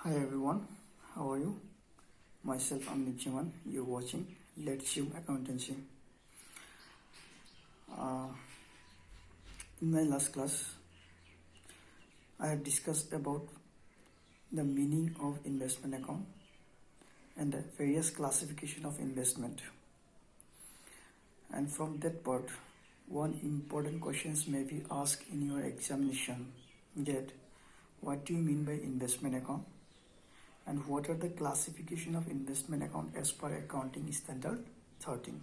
Hi everyone, how are you? Myself Amit Jaman. You're watching Let's You Accountancy. Uh, in my last class, I have discussed about the meaning of investment account and the various classification of investment. And from that part, one important questions may be asked in your examination that what do you mean by investment account? And what are the classification of investment account as per accounting standard 13?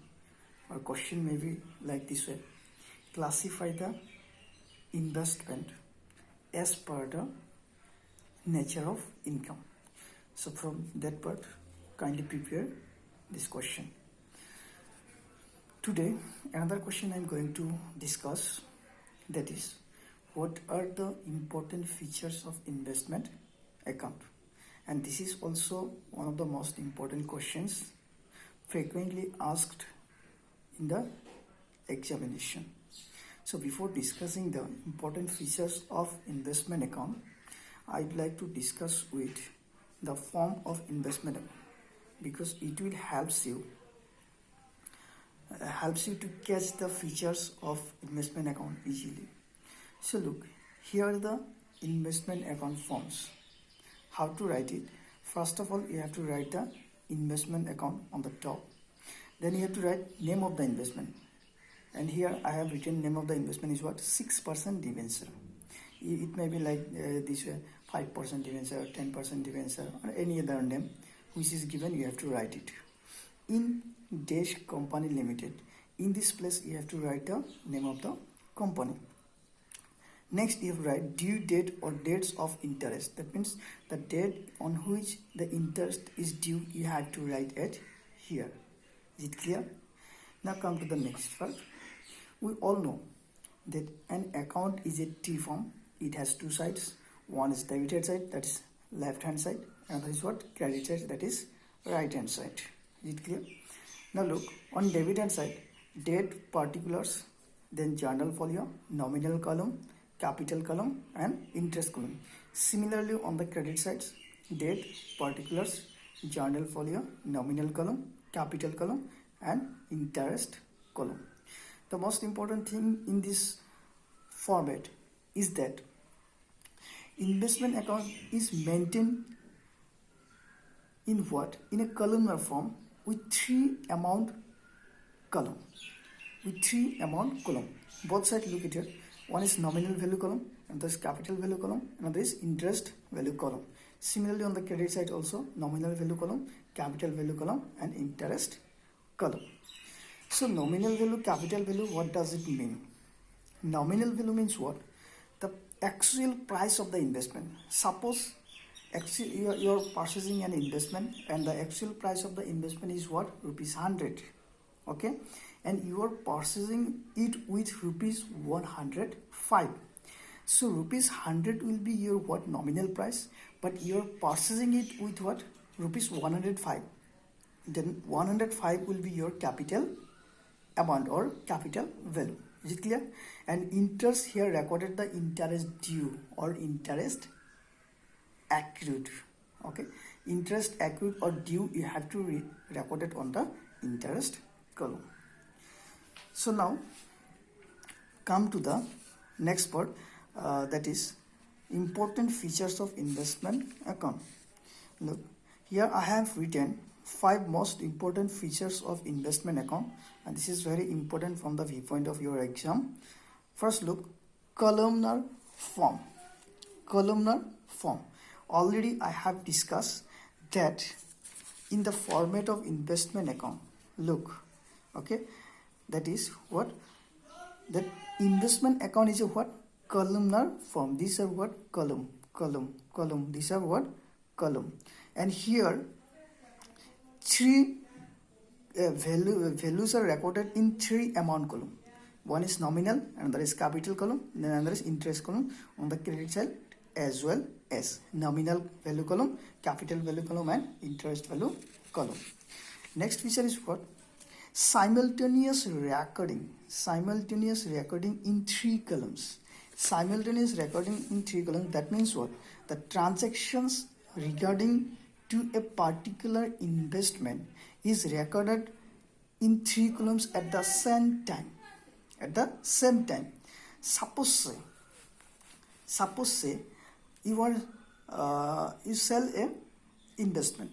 Or question may be like this way: classify the investment as per the nature of income. So from that part, kindly prepare this question. Today, another question I am going to discuss, that is, what are the important features of investment account? And this is also one of the most important questions frequently asked in the examination. So before discussing the important features of investment account, I'd like to discuss with the form of investment account, because it will helps you to catch the features of investment account easily. So look, here are the investment account forms. How to write it? First of all, you have to write the investment account on the top. Then you have to write name of the investment. And here I have written name of the investment is what? 6% debenture. It may be like this way, 5% debenture, 10% debenture, or any other name which is given, you have to write it. In Dash Company Limited, in this place you have to write the name of the company. Next, you have to write due date or dates of interest. That means the date on which the interest is due, you have to write it here. Is it clear? Now come to the next part. We all know that an account is a T form. It has two sides. One is debited side, that is left hand side. Another is what? Credit side, that is right hand side. Is it clear? Now look, on debit hand side, date, particulars, then journal folio, nominal column, capital column, and interest column. Similarly, on the credit side, date, particulars, journal folio, nominal column, capital column, and interest column. The most important thing in this format is that investment account is maintained in what? In a columnar form with three amount column. Both sides look at it. One is nominal value column, another is capital value column, another is interest value column. Similarly, on the credit side also, nominal value column, capital value column, and interest column. So nominal value, capital value, what does it mean? Nominal value means what? The actual price of the investment. Suppose actually you are purchasing an investment and the actual price of the investment is what? Rupees 100. Okay, and you are purchasing it with rupees 105. So rupees 100 will be your what? Nominal price, but you are purchasing it with what? Rupees 105. Then 105 will be your capital amount or capital value. Is it clear? And interest here recorded the interest due or interest accrued. Okay, interest accrued or due, you have to record it on the interest column. So now come to the next part, that is important features of investment account. Look, here I have written 5 most important features of investment account, and this is very important from the viewpoint of your exam. First, look, columnar form. Already I have discussed that in the format of investment account, look, okay, that is what? That investment account is a what? Columnar form. These are what? Column. These are what? Column. And here three values are recorded in 3 amount column. One is nominal, another is capital column, then another is interest column. On the credit side as well as nominal value column, capital value column, and interest value column. Next feature is what? Simultaneous recording in 3 columns. That means what? The transactions regarding to a particular investment is recorded in 3 columns at the same time. At the same time, suppose say you sell a investment.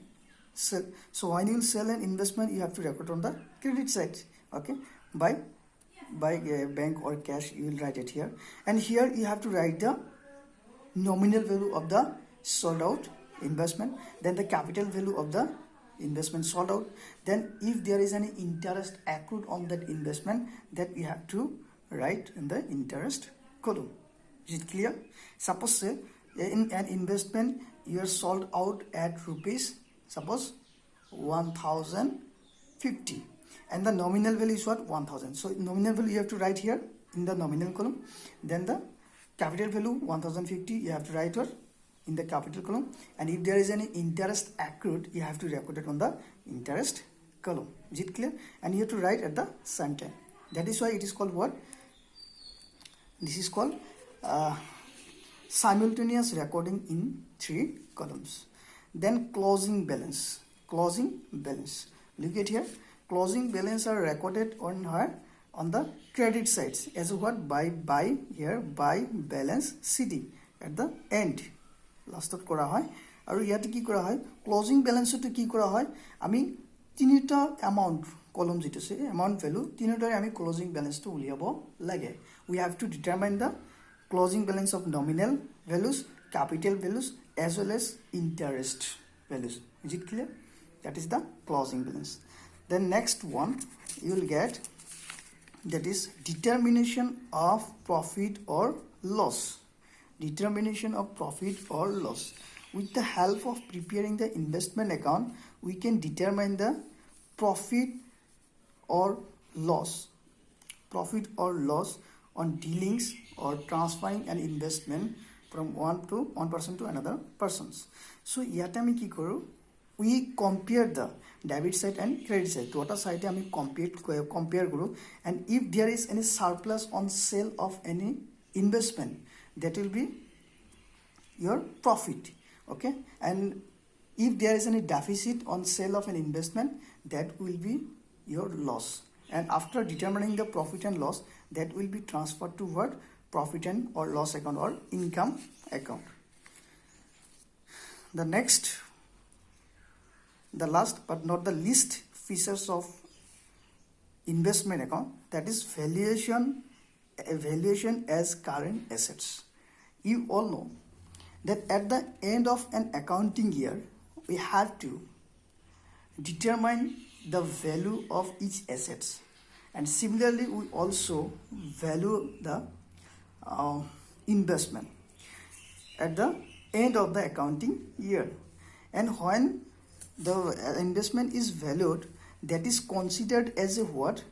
So when you sell an investment, you have to record on the credit side. Okay, by bank or cash, you will write it here, and here you have to write the nominal value of the sold out investment, then the capital value of the investment sold out, then if there is any interest accrued on that investment, that we have to write in the interest column. Is it clear? Suppose say in an investment you are sold out at rupees, suppose 1050, and the nominal value is what? 1000. So nominal value you have to write here in the nominal column, then the capital value 1050 you have to write here in the capital column, and if there is any interest accrued, you have to record it on the interest column. Is it clear? And you have to write at the same time. That is why it is called what? This is called simultaneous recording in 3 columns. Then closing balance. Closing balance. Look at here. Closing balance are recorded on her on the credit sides as what? By here by balance sheet at the end. লাষ্টত কৰা হয় আৰু ইয়াতে কি কৰা হয় closing ব্যালেন্সটো কি কৰা হয় আমি তিনিটা এমাউন্ট কলম যেটো আছে এমাউন্ট ভ্যালু তিনিটাৰে আমি ক্লোজিং ব্যালেন্সটো উলিয়াব লাগে we have to determine the closing balance of nominal values, capital values as well as interest values. Is it clear? That is the closing balance. Then next one you will get, that is determination of profit or loss. Determination of profit or loss. With the help of preparing the investment account, we can determine the profit or loss. Profit or loss on dealings or transferring an investment from one person to another persons. So yata ami ki koru, we compare the debit side and credit side. Tota side ami compare koru, and if there is any surplus on sale of any investment, that will be your profit. Okay, and if there is any deficit on sale of an investment, that will be your loss. And after determining the profit and loss, that will be transferred to what? Profit and or loss account or income account. The last but not the least features of investment account, that is valuation as current assets. You all know that at the end of an accounting year, we have to determine the value of each assets, and similarly we also value the investment at the end of the accounting year. And when the investment is valued, that is considered as a what?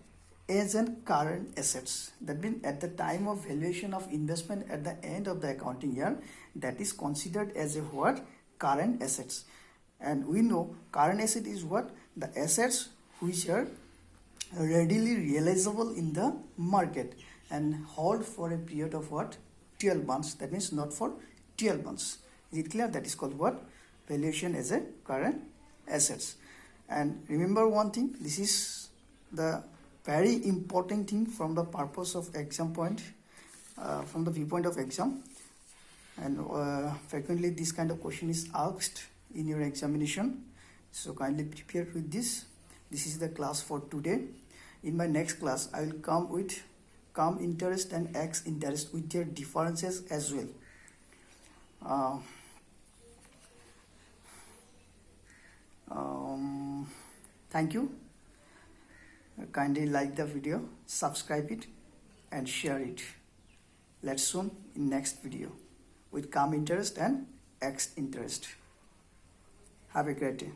As an current assets. That means at the time of valuation of investment at the end of the accounting year, that is considered as a what? Current assets. And we know current asset is what? The assets which are readily realizable in the market and hold for a period of what? 12 months. That means not for 12 months. Is it clear? That is called what? Valuation as a current assets. And remember one thing, this is the very important thing from the purpose of exam point, from the viewpoint of exam, and frequently this kind of question is asked in your examination. So kindly prepare with this. This is the class for today. In my next class, I will come with cum interest and ex interest with their differences as well. Thank you. Kindly like the video, subscribe it and share it. Let's soon in next video with cum interest and ex interest. Have a great day.